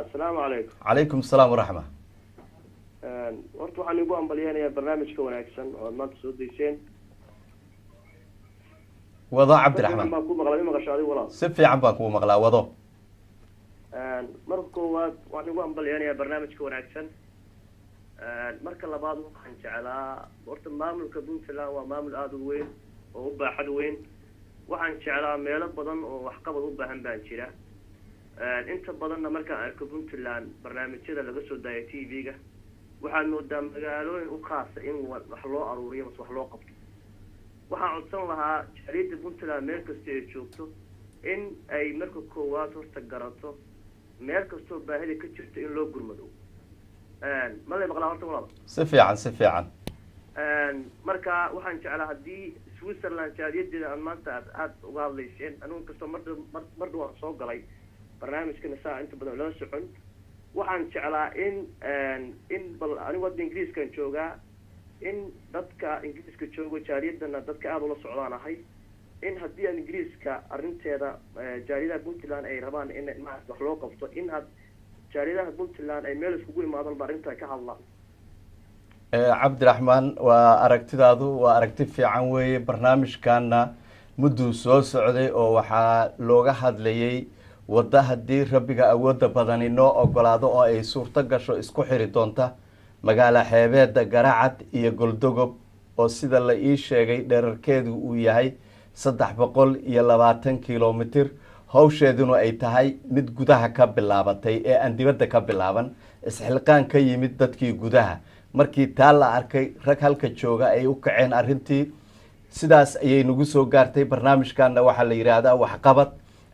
السلام عليكم عليكم السلام ورحمه horta waxaan ugu ambaliyanayaa barnaamijka wanaagsan oo maanta soo deyseen wado عبد الرحمن ma ku maqlay ma qashaaday walaal si fiican baan ku maqlaa wado marka koowaad waxaan ugu ambaliyanayaa barnaamijka wanaagsan marka labaad waxaan jeclaa horta maamulka Puntland waa maamul aad u weyn oo u baaxad weyn waxaan jeclaa meelo badan oo wax qabad u baahan baan jira inta badanna markaan arko Puntland barnaamijyada laga soo daayo TV-ga waxaan moodaa magaalooyin u khaas in wax loo aruuriyo wax loo qabto waxaan codsan lahaa jariidada Puntland meel kasta ay joogto in ay marka koowaad horta garato meel kastoo baahida ka jirto in loo gurmado ma la maqlaa horta walaal si fiican marka waxaan jeclaa haddii Switzerland jaariyadeeda aan maanta aad uga hadlayseen anigu kastoo mar dhawaan soo galay barnaamijkana saa inta badan loo socon waxaan jeclaa in bal anigu wadda Ingiriiskan joogaa in dadka Ingiriiska joogo jaariyadana dadka aad ula socdaan ahay in haddii aan Ingiriiska arinteeda jaariyadaha Puntland ay rabaan in wax loo qabto in jaariyadaha Puntland ay meel iskugu imaadaan arinta ka hadlaan عبد الرحمن وأركتدادو وأركتي في عنوي برنامج كان مدو سو سعودي أو وحا لوغا هادليي wadda haddii rabbiga awoodda badani noo ogolaado oo ay suurto gasho isku xiri doonta magaalo xeebeedda Garacad iyo Goldogob oo sida la ii sheegay dherarkeedu uu yahay 320 kilomitir. hawsheeduna ay tahay mid gudaha ka bilaabatay ee aan dibadda ka bilaaban, isxilqaan ka yimid dadkii gudaha. markii taa la arkay rag halka jooga ay u kaceen arrintii, sidaas ayay nagu soo gaartay. barnaamijkana waxaa la yiraahdaa waxqabad.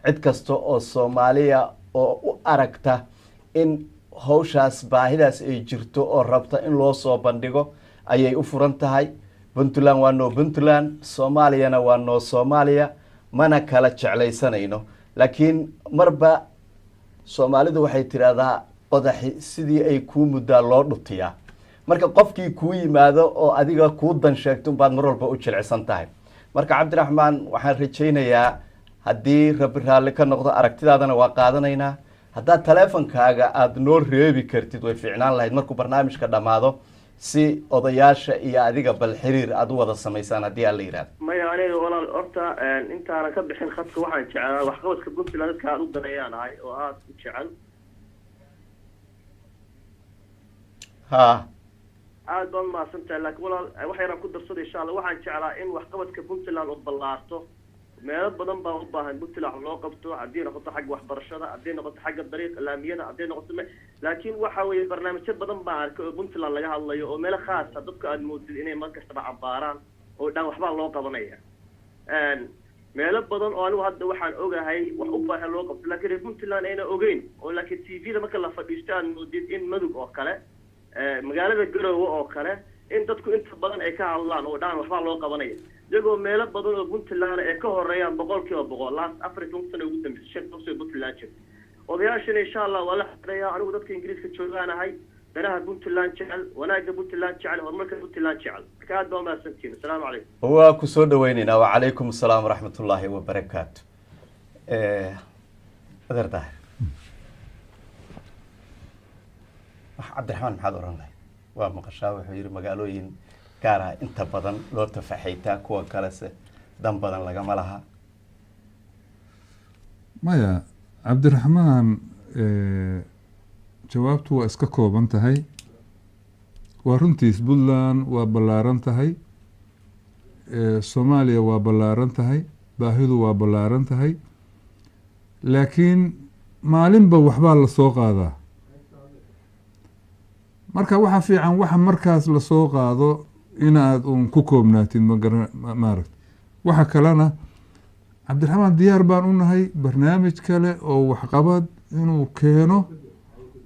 cid kasta oo Soomaaliya oo u aragta in hawshaas baahidaas ay jirto oo rabta in loo soo bandhigo ayay u furan tahay. Puntland waa noo Puntland, Soomaaliyana waa noo Soomaaliya, mana kala jeclaysanayno. laakiin marba Soomaalidu waxay tiraahdaa qodaxi sidii ay kuu muddaa loo dhutiyaa. marka qofkii kuu yimaado oo adiga kuu dan sheegto baad mar walba u jilicsan tahay. marka Cabdiraxmaan, waxaan rajaynayaa haddii rabbi raalli ka noqdo aragtidaadana waa qaadanaynaa. haddaad taleefankaaga aada noo reebi kartid way fiicnaan lahayd markuu barnaamijka dhammaado, si odayaasha iyo adiga bal xiriir aad u wada samaysaan haddii aan la yidhahdo. maya aniga walaal horta intaana ka bixin khadka waxaan jeclaa waxqabadka Puntland dadka aad u daneeyaan ahay oo aad u jecel. ha aad baan mahadsantahay. laakiin walaal wax yaraan ku darsaday insha Allah. waxaan jeclaa in waxqabadka Puntland oo ballaarto. meelo badan baa u baahan Puntland loo qabto, haddii noqoto xagga waxbarashada, haddii noqoto xagga dariiqa laamiyada, haddii noqoto laakiin waxa weeye barnaamijyo badan baa arkay oo Puntland laga hadlayo oo meelo khaas ah dadka aad moodid inay mar kastaba cabaaraan oo dhan waxbaa loo qabanaya. meelo badan oo anigu hadda waxaan ogahay wax u baahan loo qabto laakiin Puntland ayna ogeyn oo laakiin TV-da marka la fadhiisto aad moodid in Madug oo kale magaalada Garowe oo kale in dadku inta badan ay ka hadlaan oo dhan waxbaa loo qabanaya. iyagoo meelo badan oo Puntland ay ka horeeyaan 100% last African sano ugu dambeysay shaqo Puntland jir. odayaashana insha Allah waa la xareeyaa. anigu dadka Ingiriiska joogaanahay, danaha Puntland jecel, wanaaga Puntland jecel, horumarka Puntland jecel. ka aad baa mahadsantiin. Assalaamu calaykum. waa ku soo dhaweynaynaa. wa calaykum assalaam waraxmatullaahi wabarakaatu. adeertaa Cabdiraxmaan maxaad oran lahayd? waa maqashaa wuxuu yiri magaalooyin gaar ah inta badan loo tafaxaytaa, kuwa kalese dan badan lagama laha. maya Cabdiraxmaan, jawaabtu waa iska kooban tahay. waa runtiis Puntland waa ballaaran tahay, Soomaaliya waa ballaaran tahay, baahidu waa ballaaran tahay, laakiin maalinba waxbaa la soo qaadaa. marka waxa fiican waxa markaas la soo qaado inaad ku koobnaatid maaragta. waxa kalena Cabdiraxmaan diyaar baan u nahay barnaamij kale oo waxqabad inuu keeno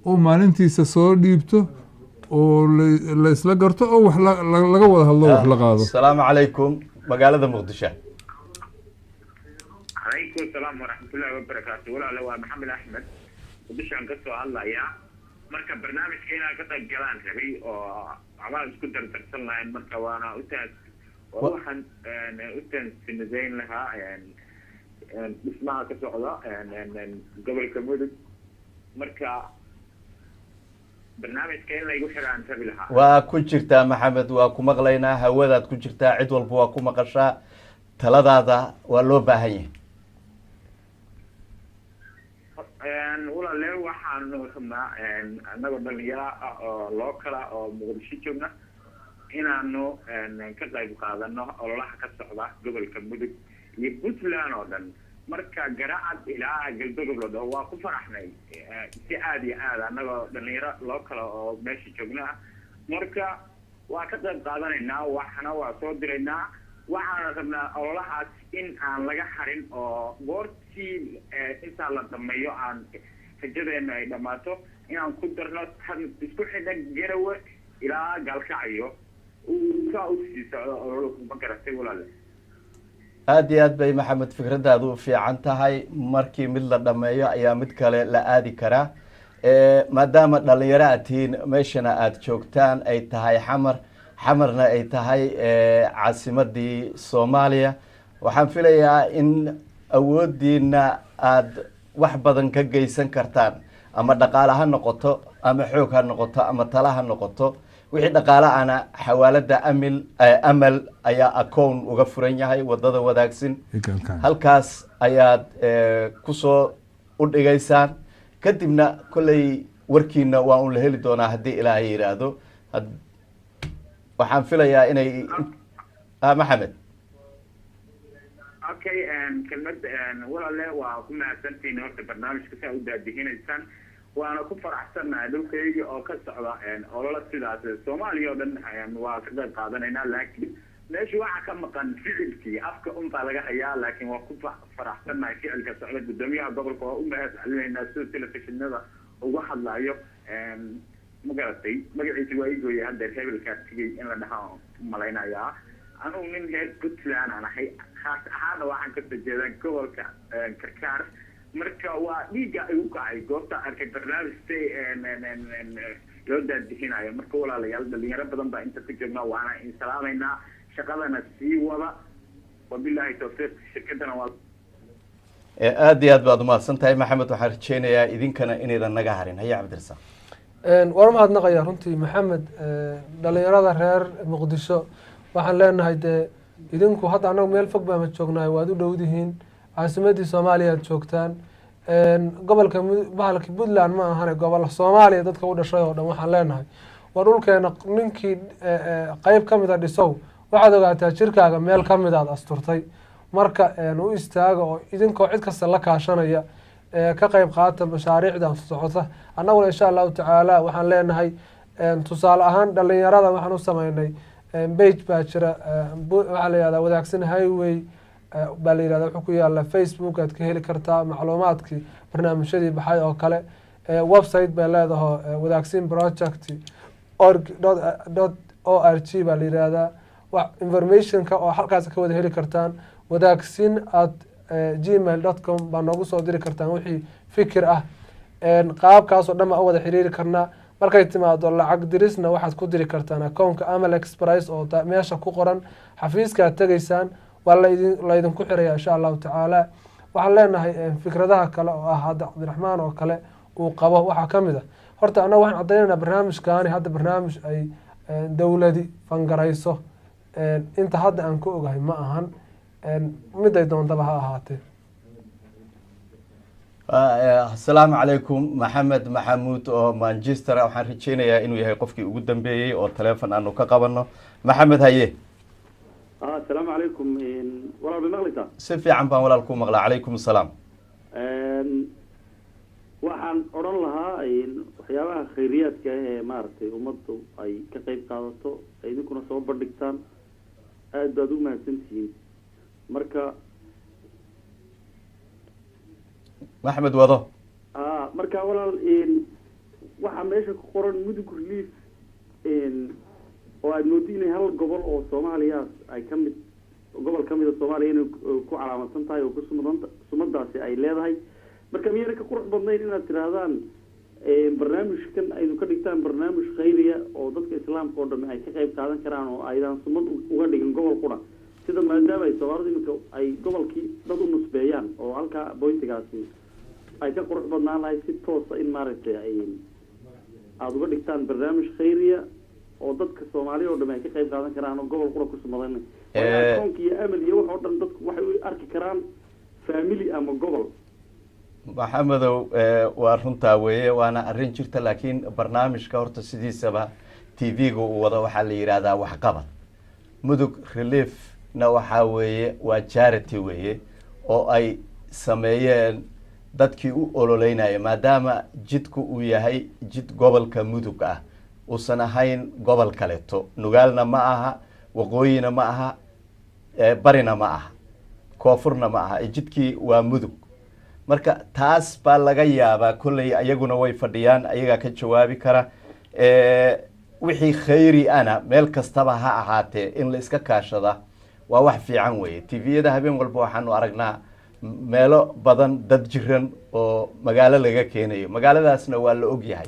oo maalintiisa soo dhiibto oo la isla garto oo wax laga wada hadlo wax la qaado. Assalaamu calaykum magaalada Muqdisho. عليكم السلام ورحمة الله وبركاته. ولا لو محمد أحمد ودش عن قصة الله يا مركب برنامج كنا قطع جلان ربي وعمال سكدر ترسلنا يعني مركب وأنا أتى وروحا أتى سنزين لها يعني اسمها كسعودة يعني قبل كمودة مركب برنامج كنا يقول عن سبيل لها. وكنشرتا محمد وكمغلينا هوذا كنشرتا عد والبوا كمقشا تلذذا ولو باهي. ولا له waxaan rabnaa annaga dhalinyaro loo kala oo Muqdisho joogna inaanu ka qayb qaadano ololaha ka socda gobolka Mudug iyo Puntland oo dhan. marka Garacad ilaa Galdogob waa ku faraxnay si aad iyo aad annaga dhalinyaro loo kala oo meesha joogna. marka waa ka qayb qaadanaynaa, waxana waa soo diraynaa. waxaan rabnaa ololahaas in aan laga harin oo goortii inta la dhameeyo aan hajadeena ay dhamaato inaan ku darno isku xidhan Garowe ilaa Gaalkacyo ka u sii socdo ololaha ma garatay walaal. aad iyo aad bay maxamed fikradaadu u fiican tahay. markii mid la dhameeyo ayaa mid kale la aadi karaa. maadaama dhalinyaro aad tihiin meeshana aad joogtaan ay tahay xamarna ay tahay caasimadii Soomaaliya, waxaan filayaa in awoodiina aad wax badan ka geysan kartaan, ama dhaqaale ha noqoto ama xoog ha noqoto ama tala ha noqoto. wixii dhaqaale ana xawaalada amal ayaa account uga furan yahay wadada wadaagsan. halkaas ayaad kusoo u dhigaysaan kadibna kolley warkiina waa un la heli doonaa haddii ilaahay yidhaahdo waxaan filayaa inay maxamed okay kelmad walaale waa ku mahadsantihiin horta barnaamijka saa u daadihinaysaan waana ku faraxsanahay dhulkayga oo ka socda ololo sidaas soomaaliya oo dhan waa ka qayb qaadanaynaa laakiin meesha waxaa ka maqan ficilkii afka unbaa laga hayaa laakiin waa ku faraxsanahay ficilka socda guddoomiyaha gobolka waa u mahad celinaynaa sida telefishinada uga hadlayo ma garatay magaciisa waa igooya haddeer hebelkaa tigay in la dhaha malaynayaa anugu nin reer puntland aan ahay khaas ahaana waxaan kasoo jeedaa gobolka karkaar marka waa dhiigga igu kacay goobta arkay barnaamijta loo daadihinayo marka walaalayaal dhalinyaro badan baa inta ku joognaa waana insalaamaynaa shaqadana sii wada wabilaahi tawfiiq shirkadana waa aad iyo aad baad umahadsan tahay maxamed waxaan rajeynayaa idinkana inaydan naga harin haya cabdirasaaq waan mahadnaqaya runtii maxamed dhalinyarada reer muqdisho waxaan leenahay dee idinku hadda annagu meel fog baama joognahay waad u dhowdihiin caasimadii soomaaliya aad joogtaan gobolka bahalka puntland ma ahane gobol soomaaliya dadka u dhashay oo dhan waxaan leenahay war dhulkeena ninkii qeyb ka mida dhisow waxaad ogaataa jirkaaga meel ka mid aad asturtay marka u istaaga oo idinkoo cid kasta la kaashanaya ka qayb qaata mashaariicdan socota annaguna insha allahu tacaala waxaan leenahay tusaale ahaan dhalinyarada waxaan u sameynay page baa jira waxaa la yihahdaa wadaagsan highway baa la yihahda wuxuu ku yaala facebook aad ka heli kartaa macluumaadkii barnaamijyadii baxay oo kale website bay leedaho wadaagsin project org baa la yihahdaa informationka oo halkaas ka wada heli kartaan wadaagsin@gmail.com baa noogu soo diri kartaan wixii fikir ah qaabkaasoo dhan baa u wada xiriiri karnaa markay timaado lacag dirisna waxaad ku diri kartaan akoonka amal express oo meesha ku qoran xafiiska aad tegaysaan waa laydinku xiraya insha allahu tacaala waxaan leenahay fikradaha kale oo ah hadda cabdiraxmaan oo kale uu qabo waxaa ka mid ah horta annaga waxaan caddaynayna barnaamijkaani hadda barnaamij ay dowladi fangarayso inta hadda aan ku ogahay ma ahan miday doontaba ha ahaatee asalaamu calaykum maxamed maxamuud oo manchester waxaan rajeynayaa inuu yahay qofkii ugu dambeeyey oo teleefon aanu ka qabano maxamed haye asalaamu calaykum walaal ma maqlaysaa si fiican baan walaal ku maqlaa calaykum asalaam waxaan odhan lahaa waxyaabaha khayriyaadka ee maaragtay ummaddu ay ka qayb qaadato ay idinkuna soo bandhigtaan aad baad u mahadsantihiin marka maxmed wado marka walaal waxaa meesha ku qoran mudug relief oo aad moodi inay hal gobol oo soomaaliyaas ay ka mid gobol ka mid a soomaaliya inay ku calaamadsan tahay oo sumadaasi ay leedahay marka miyayna ka qurux badnayn inaad tidhaahdaan barnaamijkan aynu ka dhigtaan barnaamij khayriya oo dadka islaamka oo dhan ay ka qayb qaadan karaan oo aydan sumad uga dhigin gobol qura sida maadaama ay soomaalidu iminka ay gobolkii dad u nusbeeyaan oo halkaa boyntigaasi ay ka qurux badnaan lahay si toosa in maaragtay aada uga dhigtaan barnaamij khayriya oo dadka soomaaliya oo dham ay ka qayb qaadan karaan oo gobol qura ku sumadan akoonka iyo amal iyo wax oo dhan dadku waxay u arki karaan family ama gobol maxamedow waa runtaa weeye waana arrin jirta laakiin barnaamijka horta sidiisaba tv-ga uu wado waxaa la yidhaahdaa waxqabad mudug reliefna waxaa weeye waa charity weeye oo ay sameeyeen dadkii u ololeynaya maadaama jidku uu yahay jid gobolka mudug ah uusan ahayn gobol kaleeto nugaalna ma aha waqooyina ma aha barina ma aha koonfurna ma aha jidkii waa mudug marka taas baa laga yaabaa kolley ayaguna way fadhiyaan ayagaa ka jawaabi kara wixii khayri ana meel kastaba ha ahaatee in la iska kaashada waa wax fiican weeye tviyada habeen walba waxaanu aragnaa meelo badan dad jiran oo magaalo laga keenayo magaaladaasna waa la ogyahay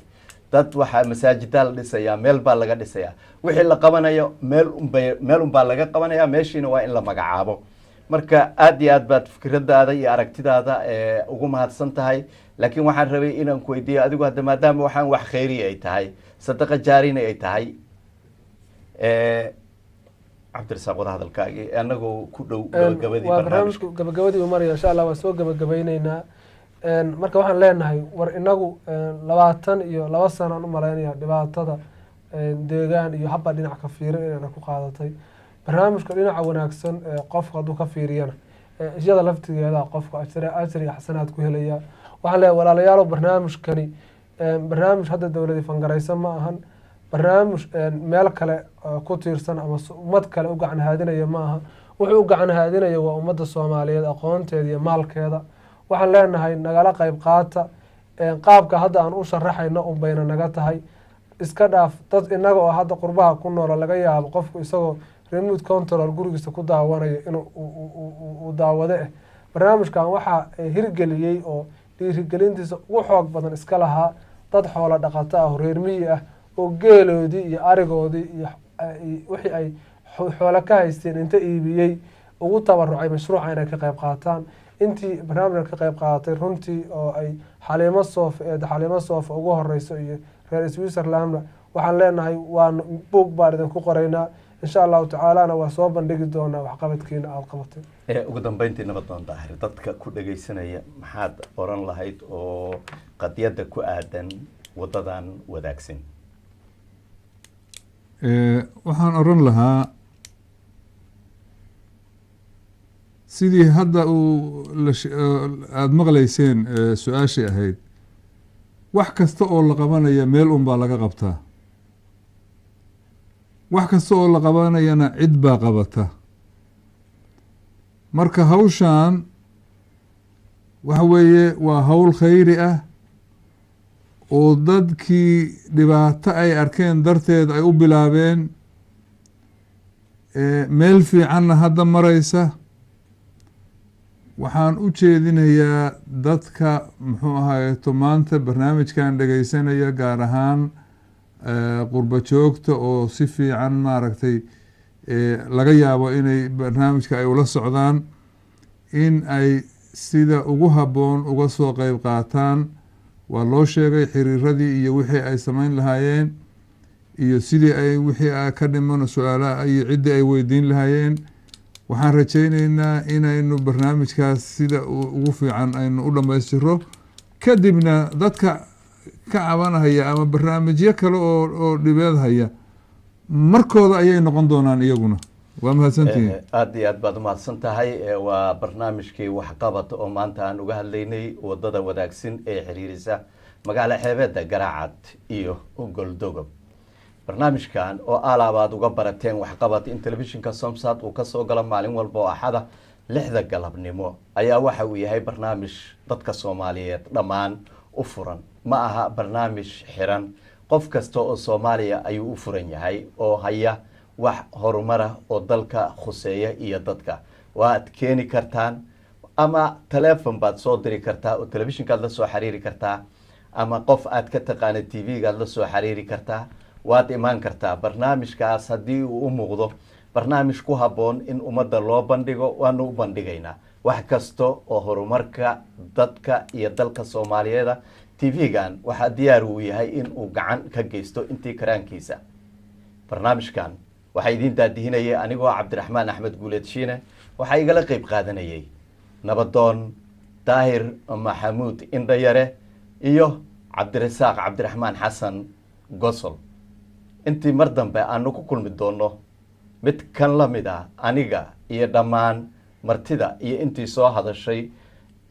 dad waxaa masaajidaa la dhisayaa meel baa laga dhisayaa wixii la qabanayo meel unbaa laga qabanaya meeshiina waa in la magacaabo marka aad iyo aad baad fikradaada iyo aragtidaada ugu mahadsan tahay laakiin waxaan rabay inaan ku weydiiyo adigu hadda maadaama waxaan wax khayri ay tahay sadaqa jaarina ay tahay cabdirasaaq wada hadalkaagii anagoo ku dhow barnaamijku gabagabadii u maraya insha allah waa soo gabagabayneynaa marka waxaan leenahay war inagu 22 sano aan u malaynaya dhibaatada deegaan iyo habba dhinac ka fiirin inaan ku qaadatay barnaamijka dhinaca wanaagsan qofka hadduu ka fiiriyana iyada laftigeeda qofka ajri xasanaad ku helaya waxaan leeyahay walaalayaal barnaamijkani barnaamij hadda dawladda fangaraysan ma ahan barnaamij meel kale ku tiirsan ama ummad kale u gacan haadinaya ma aha wuxuu u gacan haadinaya waa ummadda Soomaaliyeed aqoonteeda iyo maalkeeda waxaan leenahay nagala qayb qaata qaabka hadda aan u sharaxayno un bayna naga tahay iska dhaaf dad inaga oo hadda qurbaha ku nool laga yaabo qofku isagoo remote control gurigiisa ku daawanayo inuu daawado barnaamijkan waxa hirgeliyay oo dhiirigelintiisa ugu xoog badan iska lahaa dad xoolo dhaqato ah reer miyi ah oo geeloodii iyo arigoodii iyo wixii ay xoolo ka haysteen inta iibiyay ugu tabarucay mashruuca inay ka qayb qaataan intii barnaamijka ka qayb qaadatay runtii oo ay Xaliimo Soof ugu horeyso iyo reer Switzerland waxaan leenahay waan book baan idin ku qoraynaa insha Allah ta'ala waa soo bandhigi doonaa wax qabadkiina aad qabatay ugu dambeyntii nabad doon daahir dadka ku dhageysanaya maxaad oran lahayd oo qadiyada ku aadan wadadan wadaagsan waxaan oran lahaa sidii hadda aad maqlayseen su-aashii ahayd wax kasta oo la qabanaya meel un baa laga qabtaa wax kasta oo la qabanayana cid baa qabata marka hawshan waxa weeye waa hawl khayri ah oo dadkii dhibaato ay arkeen darteed ay u bilaabeen meel fiicanna hadda maraysa waxaan u jeedinayaa dadka muxuu ahaayeeto maanta barnaamijkan dhegeysanaya gaar ahaan qurba joogta oo si fiican maaragtay laga yaabo inay barnaamijka ay ula socdaan in ay sida ugu habboon uga soo qeyb qaataan waa loo sheegay xiriiradii iyo wixii ay samayn lahaayeen iyo sidii ay wixii ka dhiman su-aalaha iyo ciddii ay weydiin lahaayeen waxaan rajayneynaa inaynu barnaamijkaas sida ugu fiican aynu u dhammaystiro kadibna dadka ka cabanahaya ama barnaamijyo kale oo dhibeedhaya markooda ayay noqon doonaan iyaguna waa mahadsantihiin aada iyo aad baad umahadsan tahay waa barnaamijkii waxqabad oo maanta aan uga hadlaynay wadada wadaagsan ee xiriirisa magaalo xeebeedda Garaacad iyo Goldogob barnaamijkan oo aad uga barateen waxqabad in telefishinka Somsat uu ka soo galo maalin walba oo axada 6 galabnimo ayaa waxa uu yahay barnaamij dadka Soomaaliyeed dhammaan u furan ma aha barnaamij xiran qof kasta oo Soomaaliya ayuu u furan yahay oo haya wax horumar oo dalka khuseeya iyo dadka waad keeni kartaan ama telefoon baad soo diri kartaa oo telefishinka la soo xiriiri kartaa ama qof aad ka taqaan TV-ga la soo xiriiri kartaa waad imaan kartaa barnaamijkaas haddii uu u muuqdo barnaamij ku habboon in ummadda loo bandhigo waanu u bandhigaynaa wax kasta oo horumarka dadka iyo dalka Soomaaliyeed TV-gan waxa diyaar u yahay in uu gacan ka geysto intii karaankiisa barnaamijkan waxa idin daadihinayay anigoo Cabdiraxmaan Axmed Guuleed Shiine waxa igala qayb qaadanayay nabadoon Daahir Maxamuud Indayare iyo Cabdirasaaq Cabdiraxmaan Xasan Gosol intii mar dambe aanu ku kulmi doono mid kan la mid ah aniga iyo dhammaan martida iyo intii soo hadashay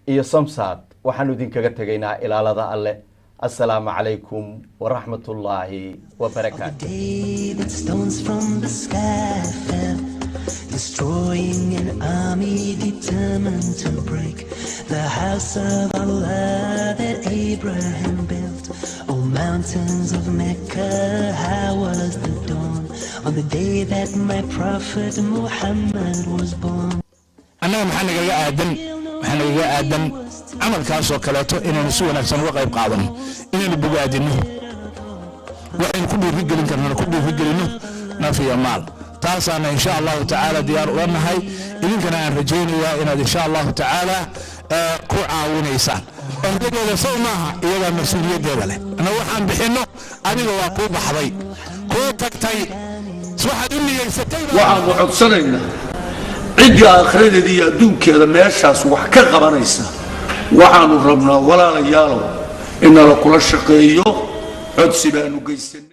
iyo Somsat waxaanu idinkaga tagaynaa ilaalada alle السلام عليكم ورحمة الله وبركاته. That stones from the sky fell, destroying an army determined to break the house of Allah that Abraham built. Oh, mountains of Mecca, how was the dawn on the day that my prophet Muhammad was born? أنا محنك يا آدم عمل كاسو كلاته إن نسوي نفسنا وقايب قاضم إن البقادين وإن كل رجل كنا كل رجل نفي مال تاسنا إن شاء الله تعالى ديار ونهاي إن كنا رجينا إن شاء الله تعالى كعاون إنسان أهدي ولا سو معها إلى مسؤولية دولة أنا وحن بحنه أنا وأقول بحضي كوتك تي سواحد اللي يستيقظ وعن عطسنا عندي آخرين دي أدون كذا ماشاس وحكا قبانيسا waxaanu rabnaa walaalayaalow in nala kula shaqeeyo codsi baanu geysanay